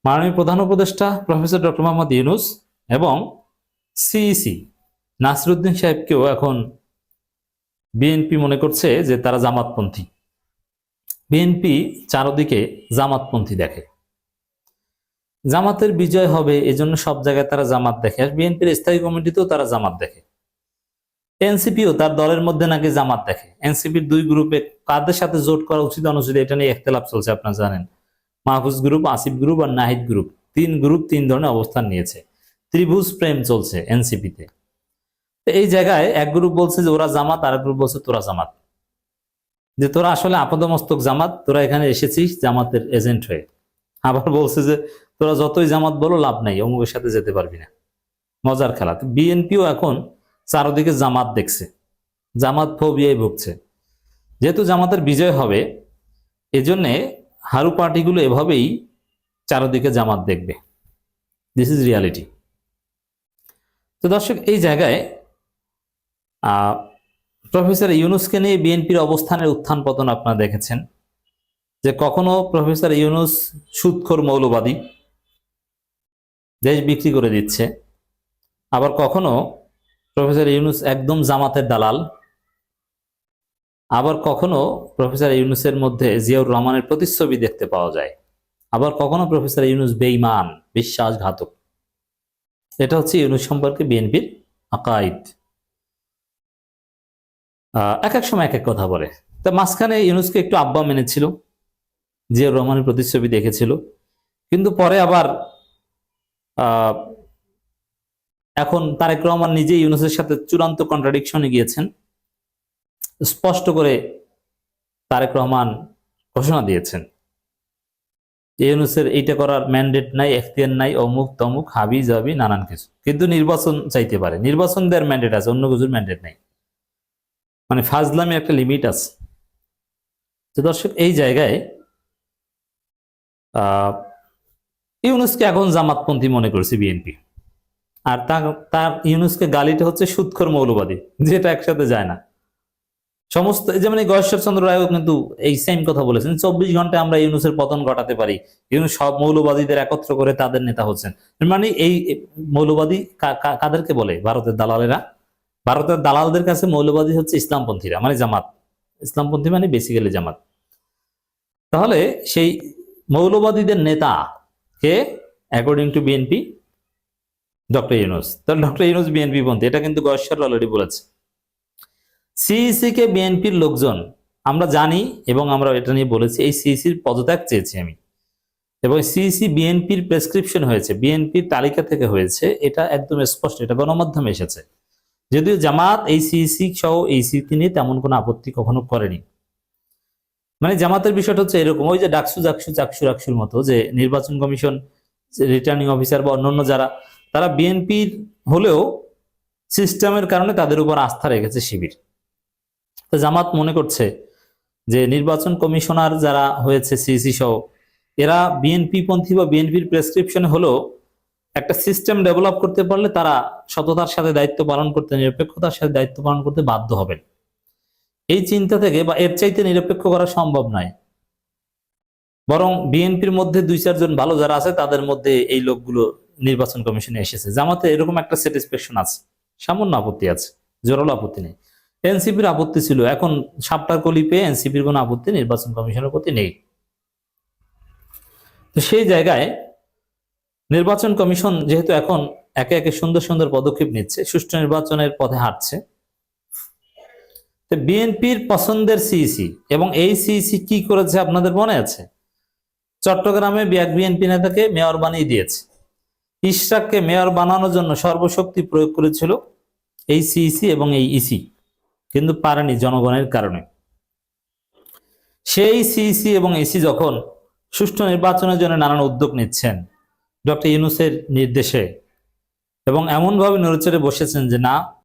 মাননীয় প্রধান উপদেষ্টা প্রফেসর ডক্টর মোহাম্মদ ইউনূস এবং সিইসি নাসিরউদ্দিন সাহেবকেও এখন বিএনপি মনে করছে যে তারা জামাতপন্থী। বিএনপি চারদিকে জামাতপন্থী দেখে, জামাতের বিজয় হবে এজন্য সব জায়গায় তারা জামাত দেখে, আর বিএনপির স্থায়ী কমিটিতেও তারা জামাত দেখে। এনসিপিও তার দলের মধ্যে নাকি জামাত দেখে। এনসিপির দুই গ্রুপে কাদের সাথে জোট করা উচিত অনুচিত এটা নিয়ে ইখতিলাফ চলছে, আপনারা জানেন। মাহফুজ গ্রুপ, আসিফ গ্রুপ আর নাহিদ গ্রুপ, তিন গ্রুপ তিন ধরনের অবস্থান নিয়েছে। ত্রিভুজ প্রেম চলছে এনসিপিতে। এই জায়গায় এক গ্রুপ বলছে যে ওরা জামাত, আর এক গ্রুপ বলছে তোরা জামাত, যে তোরা আসলে আপাদমস্তক জামাত, তোরা এখানে এসেছিস জামাতের এজেন্ট হয়ে। আবার বলছে যে তোরা যতই জামাত বলো লাভ নাই, অমুকের সাথে যেতে পারবি না। মজার খেলা। বিএনপিও এখন চারদিকে জামাত দেখছে, জামাত ফোবিয়ায় ভুগছে। যেহেতু জামাতের বিজয় হবে এজন্যে হারু পার্টিগুলো এভাবেই চারদিকে জামাত দেখবে। This is reality. তো দর্শক, এই জায়গায় প্রফেসর ইউনূসকে নিয়ে বিএনপির অবস্থানের উত্থান পতন আপনারা দেখেছেন, যে কখনো প্রফেসর ইউনূস সুদখোর মৌলবাদী, দেশ বিক্রি করে দিচ্ছে, আবার কখনো প্রফেসর ইউনূস একদম জামাতের দালাল, আবার কখনো প্রফেসর ইউনূসের মধ্যে জিয়াউর রহমানের প্রতিচ্ছবি দেখতে পাওয়া যায়, আবার কখনো প্রফেসর ইউনূস বেঈমান, বিশ্বাসঘাতক। এটা হচ্ছে ইউনূস সম্পর্কে বিএনপির আকাইদ। এক এক সময় এক এক কথা বলে। তা মাঝখানে ইউনূসকে একটু আব্বা মেনেছিল, জিয়াউর রহমানের প্রতিচ্ছবি দেখেছিল, কিন্তু পরে আবার এখন তারেক রহমান নিজে ইউনূসের সাথে চূড়ান্ত কন্ট্রাডিকশনে গিয়েছেন। স্পষ্ট করে তারেক রহমান ঘোষণা দিয়েছেন ইউনূসের এইটা করার ম্যান্ডেট নাই, এখতিয়ার নাই, অমুক তমুক হাবি জাবি নানান কিছু, কিন্তু নির্বাচন চাইতে পারে, নির্বাচন দেওয়ার ম্যান্ডেট আছে, অন্য কিছুর ম্যান্ডেট নাই। মানে ফাজলামি একটা লিমিট আছে। তো দর্শক, এই জায়গায় ইউনূসকে এখন জামাতপন্থী মনে করেছে বিএনপি। আর তার ইউনূসকে গালিটা হচ্ছে সুদখোর মৌলবাদী, যেটা একসাথে যায় না। সমস্ত যেমন এই গয়েশ্বরচন্দ্র রায়ও কিন্তু এই সেম কথা বলেছেন, 24 ঘন্টায় আমরা ইউনূসের পতন ঘটাতে পারি। ইউনূস সব মৌলবাদীদের একত্র করে তাদের নেতা হচ্ছেন। মানে এই মৌলবাদী কাদেরকে বলে? ভারতের দালালেরা। ভারতের দালালদের কাছে মৌলবাদী হচ্ছে ইসলামপন্থীরা, মানে জামাত। ইসলামপন্থী মানে বেসিক্যালি জামাত। তাহলে সেই মৌলবাদীদের নেতা কে according to BNP? Doctor Yunus. তাহলে ডক্টর ইউনূস বিএনপি পন্থী, এটা কিন্তু গয়েশ্বর অলরেডি বলেছে। সিইসি কে বিএনপির লোকজন আমরা জানি, এবং আমরা এটা নিয়ে বলেছি, এই সিইসির পদত্যাগ চেয়েছি আমি, এবং সিইসি বিএনপির প্রেসক্রিপশন হয়েছে, বিএনপির তালিকা থেকে হয়েছে, এটা একদম স্পষ্ট, এটা গণমাধ্যমে এসেছে। যদিও জামাত এই সিইসি সহ এই সিইসি নিয়ে তেমন কোনো আপত্তি কখনো করেনি। মানে জামাতের বিষয়টা হচ্ছে এরকম, ওই যে ডাকসু জাকসু চাকসু রাকসুর মতো, যে নির্বাচন কমিশন, রিটার্নিং অফিসার বা অন্যান্য যারা, তারা বিএনপির হলেও সিস্টেমের কারণে তাদের উপর আস্থা রেখেছে শিবির। তো জামাত মনে করছে যে নির্বাচন কমিশনার যারা হয়েছে সিইসি সহ, এরা বিএনপি পন্থী বা বিএনপির প্রেসক্রিপশনে হলেও একটা সিস্টেম ডেভেলপ করতে পারলে তারা সততার সাথে দায়িত্ব পালন করতে, নিরপেক্ষতার সাথে দায়িত্ব পালন করতে বাধ্য হবেন। এই চিন্তা থেকে, বা এর চাইতে নিরপেক্ষ করা সম্ভব নয়, বরং বিএনপির মধ্যে 2-4 জন ভালো যারা আছে তাদের মধ্যে এই লোকগুলো নির্বাচন কমিশনে এসেছে। জামাতে এরকম একটা স্যাটিসফ্যাকশন আছে, সামান্য আপত্তি আছে, জোরালো আপত্তি নেই। এনসিপির আপত্তি ছিল, এখন সাপটার কলি পেয়ে এনসিপির কোনো আপত্তি নির্বাচন কমিশনের প্রতি নেই। তো সেই জায়গায় নির্বাচন কমিশন যেহেতু এখন একে একে সুন্দর সুন্দর পদক্ষেপ নিচ্ছে, সুষ্ঠু নির্বাচনের পথে হাঁটছে, বিএনপির পছন্দের সিইসি, এবং এই সিইসি কি করেছে আপনাদের মনে আছে? চট্টগ্রামে বিএনপি নেতাকে মেয়র বানিয়ে দিয়েছে। ইশরাককে মেয়র বানানোর জন্য সর্বশক্তি প্রয়োগ করেছিল এই সিইসি এবং এই ইসি, কিন্তু পারেনি জনগণের কারণে। সেই সিইসি এবং ইসি যখন সুষ্ঠু নির্বাচনের জন্য নানান উদ্যোগ নিচ্ছেন ডক্টর ইউনূসের নির্দেশে, এবং এমনভাবে নড়েচড়ে বসেছেন যে না,